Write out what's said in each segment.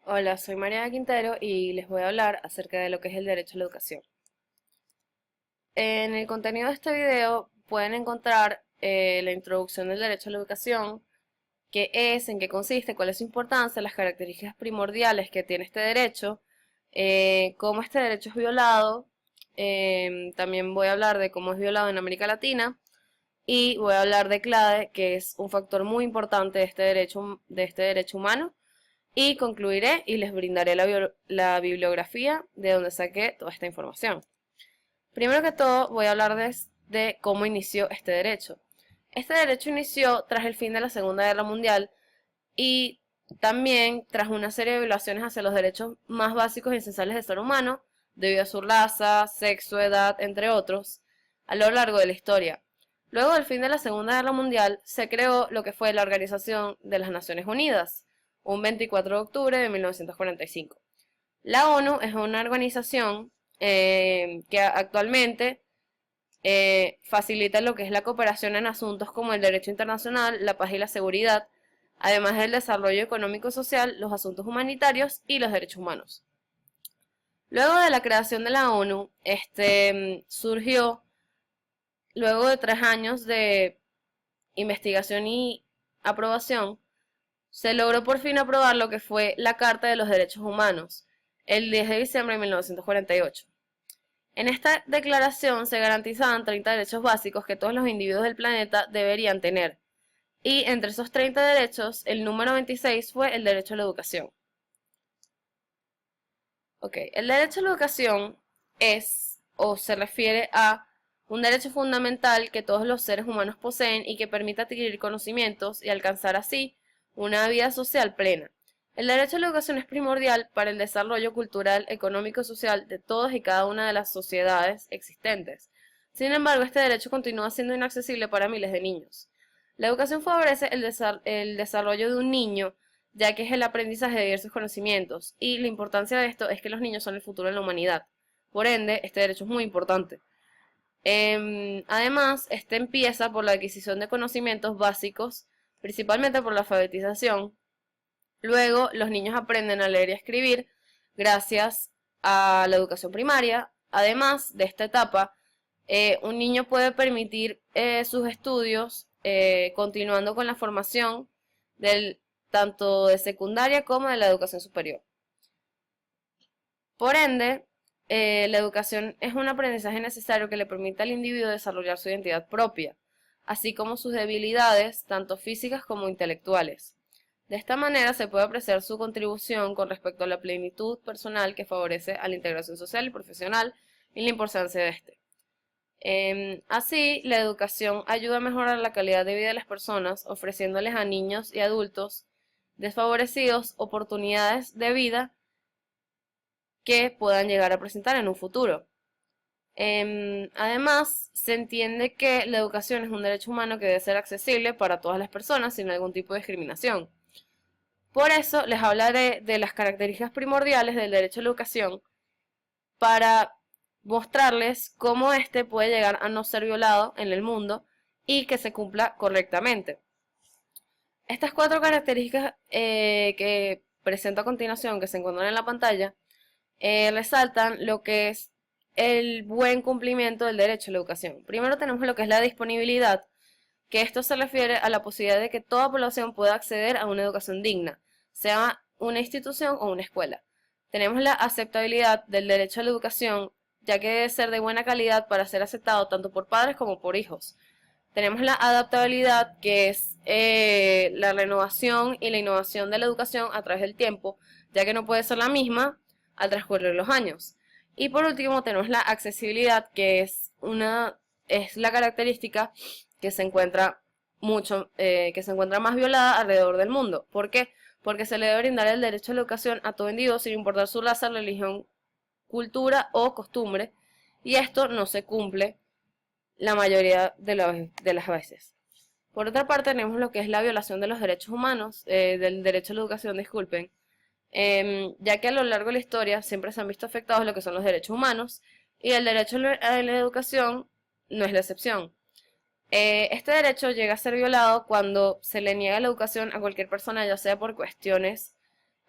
Hola, soy María Quintero y les voy a hablar acerca de lo que es el derecho a la educación. En el contenido de este video pueden encontrar la introducción del derecho a la educación, qué es, en qué consiste, cuál es su importancia, las características primordiales que tiene este derecho, cómo este derecho es violado, también voy a hablar de cómo es violado en América Latina y voy a hablar de CLADE, que es un factor muy importante de este derecho humano. Y concluiré y les brindaré la bibliografía de donde saqué toda esta información. Primero que todo voy a hablar de cómo inició este derecho. Este derecho inició tras el fin de la Segunda Guerra Mundial y también tras una serie de violaciones hacia los derechos más básicos y esenciales del ser humano, debido a su raza, sexo, edad, entre otros, a lo largo de la historia. Luego del fin de la Segunda Guerra Mundial, se creó lo que fue la Organización de las Naciones Unidas, un 24 de octubre de 1945. La ONU es una organización que actualmente facilita lo que es la cooperación en asuntos como el derecho internacional, la paz y la seguridad, además del desarrollo económico y social, los asuntos humanitarios y los derechos humanos. Luego de la creación de la ONU, surgió, luego de 3 años de investigación y aprobación, se logró por fin aprobar lo que fue la Carta de los Derechos Humanos, el 10 de diciembre de 1948. En esta declaración se garantizaban 30 derechos básicos que todos los individuos del planeta deberían tener. Y entre esos 30 derechos, el número 26 fue el derecho a la educación. Ok, el derecho a la educación es o se refiere a un derecho fundamental que todos los seres humanos poseen y que permite adquirir conocimientos y alcanzar así una vida social plena. El derecho a la educación es primordial para el desarrollo cultural, económico y social de todas y cada una de las sociedades existentes. Sin embargo, este derecho continúa siendo inaccesible para miles de niños. La educación favorece el desarrollo de un niño, ya que es el aprendizaje de diversos conocimientos, y la importancia de esto es que los niños son el futuro de la humanidad. Por ende, este derecho es muy importante. Además, este empieza por la adquisición de conocimientos básicos, principalmente por la alfabetización. Luego, los niños aprenden a leer y a escribir gracias a la educación primaria. Además de esta etapa, un niño puede permitir sus estudios continuando con la formación tanto de secundaria como de la educación superior. Por ende, la educación es un aprendizaje necesario que le permite al individuo desarrollar su identidad propia, así como sus debilidades, tanto físicas como intelectuales. De esta manera se puede apreciar su contribución con respecto a la plenitud personal que favorece a la integración social y profesional y la importancia de este. Así, la educación ayuda a mejorar la calidad de vida de las personas, ofreciéndoles a niños y adultos desfavorecidos oportunidades de vida que puedan llegar a presentar en un futuro. Además, se entiende que la educación es un derecho humano que debe ser accesible para todas las personas sin algún tipo de discriminación. Por eso les hablaré de las características primordiales del derecho a la educación para mostrarles cómo este puede llegar a no ser violado en el mundo y que se cumpla correctamente. Estas 4 características que presento a continuación, que se encuentran en la pantalla, resaltan lo que es el buen cumplimiento del derecho a la educación. Primero tenemos lo que es la disponibilidad, que esto se refiere a la posibilidad de que toda población pueda acceder a una educación digna, sea una institución o una escuela. Tenemos la aceptabilidad del derecho a la educación, ya que debe ser de buena calidad para ser aceptado tanto por padres como por hijos. Tenemos la adaptabilidad, que es la renovación y la innovación de la educación a través del tiempo, ya que no puede ser la misma al transcurrir los años. Y por último tenemos la accesibilidad, que es la característica que se encuentra que se encuentra más violada alrededor del mundo. ¿Por qué? Porque se le debe brindar el derecho a la educación a todo individuo sin importar su raza, religión, cultura o costumbre, y esto no se cumple la mayoría de las veces. Por otra parte, tenemos lo que es la violación de los derechos humanos, del derecho a la educación, disculpen, ya que a lo largo de la historia siempre se han visto afectados lo que son los derechos humanos y el derecho a la educación no es la excepción. Este derecho llega a ser violado cuando se le niega la educación a cualquier persona, ya sea por cuestiones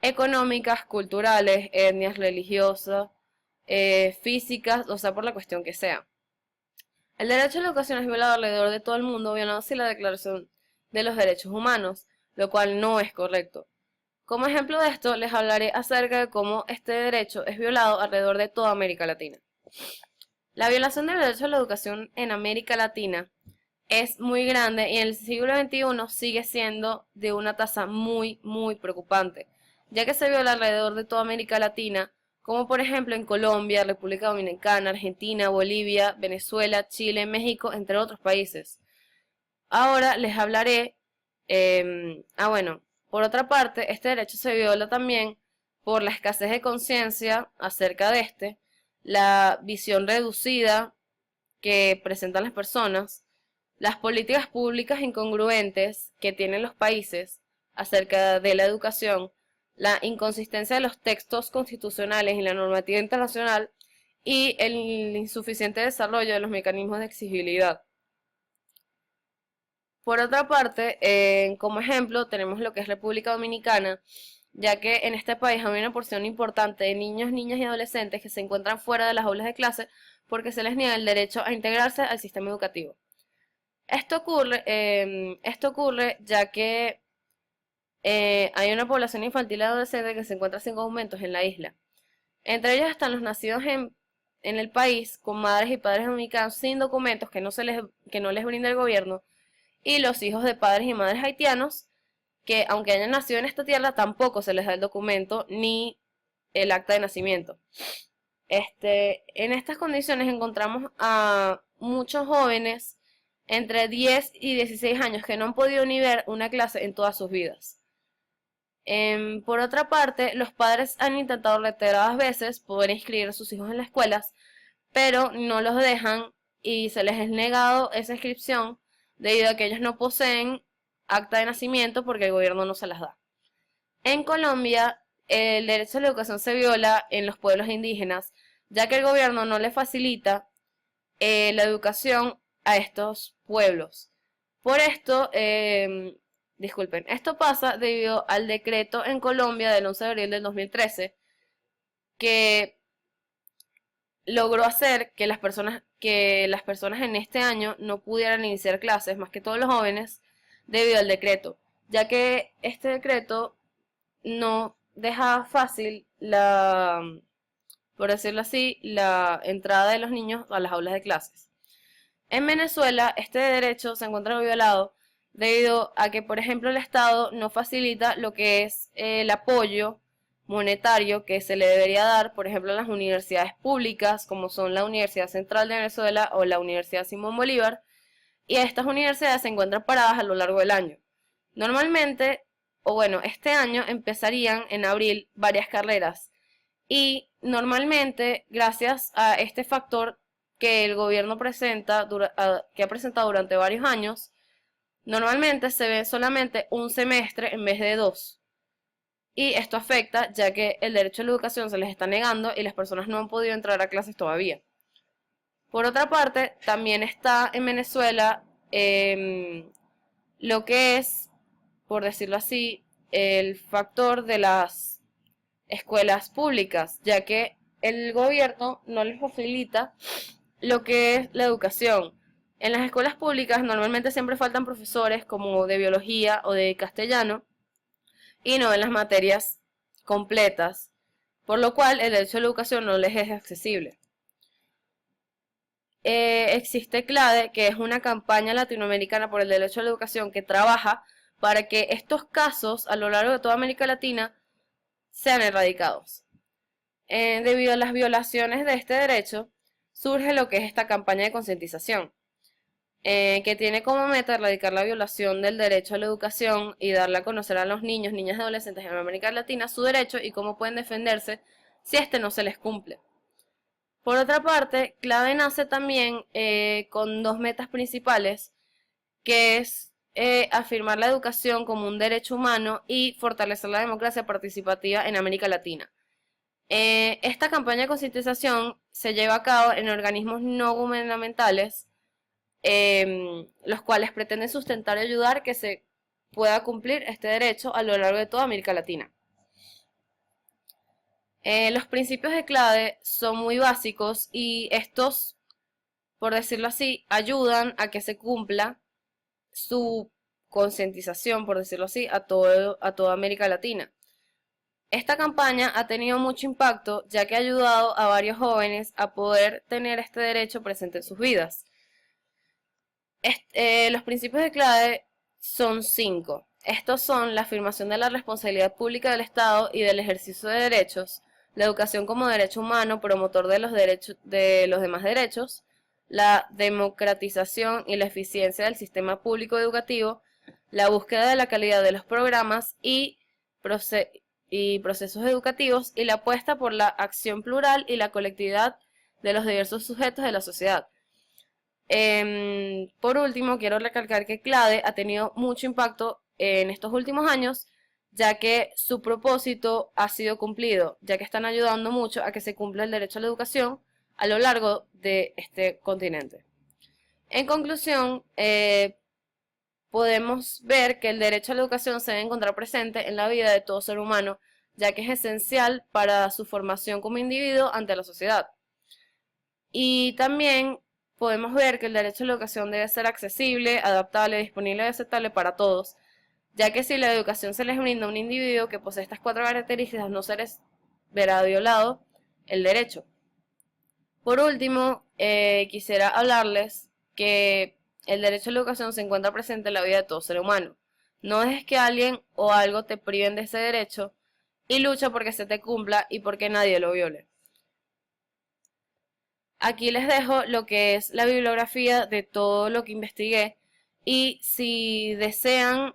económicas, culturales, etnias, religiosas, físicas, o sea, por la cuestión que sea. El derecho a la educación es violado alrededor de todo el mundo, violando así la Declaración de los Derechos Humanos, lo cual no es correcto. Como ejemplo de esto, les hablaré acerca de cómo este derecho es violado alrededor de toda América Latina. La violación del derecho a la educación en América Latina es muy grande y en el siglo XXI sigue siendo de una tasa muy preocupante, ya que se viola alrededor de toda América Latina, como por ejemplo en Colombia, República Dominicana, Argentina, Bolivia, Venezuela, Chile, México, entre otros países. Ahora les hablaré, bueno, por otra parte, este derecho se viola también por la escasez de conciencia acerca de este, la visión reducida que presentan las personas, las políticas públicas incongruentes que tienen los países acerca de la educación, la inconsistencia de los textos constitucionales y la normativa internacional y el insuficiente desarrollo de los mecanismos de exigibilidad. Por otra parte, como ejemplo, tenemos lo que es República Dominicana, ya que en este país hay una porción importante de niños, niñas y adolescentes que se encuentran fuera de las aulas de clase porque se les niega el derecho a integrarse al sistema educativo. Esto ocurre ya que hay una población infantil y adolescente que se encuentra sin aumentos en la isla. Entre ellos están los nacidos en el país con madres y padres dominicanos sin documentos que no les brinda el gobierno, y los hijos de padres y madres haitianos que, aunque hayan nacido en esta tierra, tampoco se les da el documento ni el acta de nacimiento. En estas condiciones encontramos a muchos jóvenes entre 10 y 16 años que no han podido ni ver una clase en todas sus vidas. Por otra parte, los padres han intentado reiteradas veces poder inscribir a sus hijos en las escuelas, pero no los dejan y se les es negado esa inscripción debido a que ellos no poseen acta de nacimiento porque el gobierno no se las da. En Colombia, el derecho a la educación se viola en los pueblos indígenas, ya que el gobierno no le facilita la educación a estos pueblos. Por esto, disculpen, esto pasa debido al decreto en Colombia del 11 de abril del 2013, que logró hacer que las personas en este año no pudieran iniciar clases, más que todos los jóvenes, debido al decreto, ya que este decreto no deja fácil por decirlo así, la entrada de los niños a las aulas de clases. En Venezuela, este derecho se encuentra violado debido a que, por ejemplo, el Estado no facilita lo que es el apoyo monetario que se le debería dar, por ejemplo, a las universidades públicas, como son la Universidad Central de Venezuela o la Universidad Simón Bolívar, y estas universidades se encuentran paradas a lo largo del año. Normalmente, o bueno, este año empezarían en abril varias carreras, y normalmente, gracias a este factor que el gobierno que ha presentado durante varios años, normalmente se ve solamente un semestre en vez de dos. Y esto afecta ya que el derecho a la educación se les está negando y las personas no han podido entrar a clases todavía. Por otra parte, también está en Venezuela lo que es, por decirlo así, el factor de las escuelas públicas, ya que el gobierno no les facilita lo que es la educación. En las escuelas públicas normalmente siempre faltan profesores como de biología o de castellano y no en las materias completas, por lo cual el derecho a la educación no les es accesible. Existe CLADE, que es una campaña latinoamericana por el derecho a la educación que trabaja para que estos casos a lo largo de toda América Latina sean erradicados. Debido a las violaciones de este derecho, surge lo que es esta campaña de concientización, que tiene como meta erradicar la violación del derecho a la educación y darle a conocer a los niños, niñas y adolescentes en América Latina su derecho y cómo pueden defenderse si este no se les cumple. Por otra parte, CLADE nace también con dos metas principales, que es afirmar la educación como un derecho humano y fortalecer la democracia participativa en América Latina. Esta campaña de concientización se lleva a cabo en organismos no gubernamentales, los cuales pretenden sustentar y ayudar que se pueda cumplir este derecho a lo largo de toda América Latina. Los principios de CLADE son muy básicos y estos, por decirlo así, ayudan a que se cumpla su concientización, por decirlo así, a toda América Latina. Esta campaña ha tenido mucho impacto ya que ha ayudado a varios jóvenes a poder tener este derecho presente en sus vidas. Los principios de CLADE son 5. Estos son la afirmación de la responsabilidad pública del Estado y del ejercicio de derechos, la educación como derecho humano, promotor de los derechos de los demás derechos, la democratización y la eficiencia del sistema público educativo, la búsqueda de la calidad de los programas y procesos educativos y la apuesta por la acción plural y la colectividad de los diversos sujetos de la sociedad. Por último, quiero recalcar que CLADE ha tenido mucho impacto en estos últimos años, ya que su propósito ha sido cumplido, ya que están ayudando mucho a que se cumpla el derecho a la educación a lo largo de este continente. En conclusión, podemos ver que el derecho a la educación se debe encontrar presente en la vida de todo ser humano, ya que es esencial para su formación como individuo ante la sociedad. Y también podemos ver que el derecho a la educación debe ser accesible, adaptable, disponible y aceptable para todos, ya que si la educación se les brinda a un individuo que posee estas 4 características, no se les verá violado el derecho. Por último, quisiera hablarles que el derecho a la educación se encuentra presente en la vida de todo ser humano. No dejes que alguien o algo te priven de ese derecho y lucha porque se te cumpla y porque nadie lo viole. Aquí les dejo lo que es la bibliografía de todo lo que investigué y si desean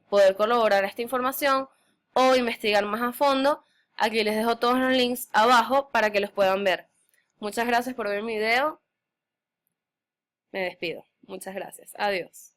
poder corroborar esta información o investigar más a fondo, aquí les dejo todos los links abajo para que los puedan ver. Muchas gracias por ver mi video. Me despido. Muchas gracias. Adiós.